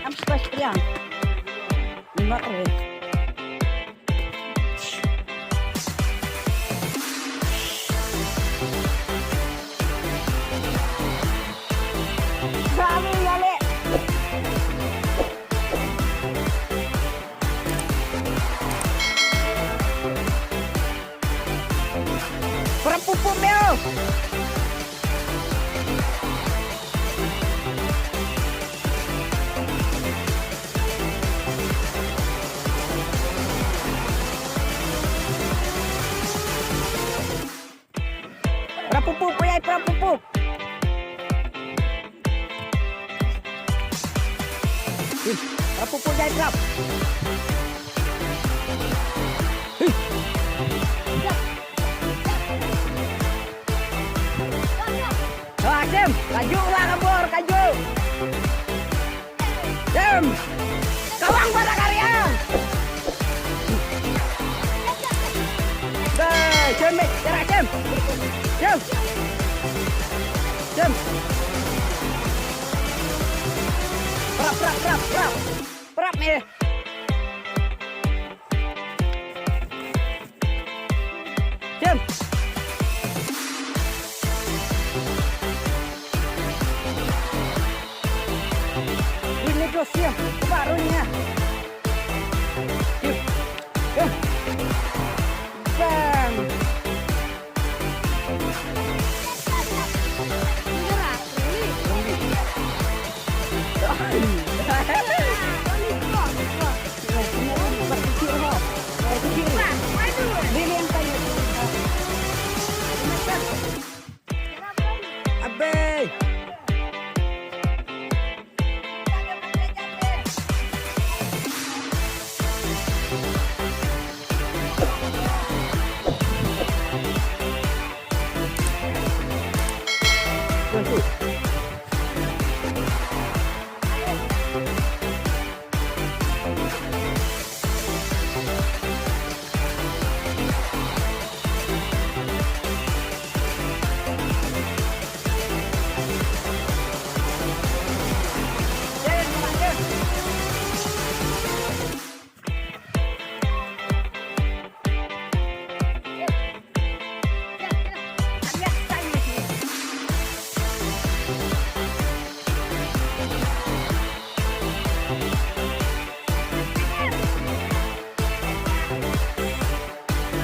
Vamos para estrear. Morre. Dale, dale. Para pupuk meu. Para pupuk, ayah para pupuk. Para pupuk ayah drop. Jom, kaju lah kabur, kaju. Jom, kawang pada karya. Jom, jarak jom. Jom. Jom. Perap ni. Jom. Ini dosia barunya.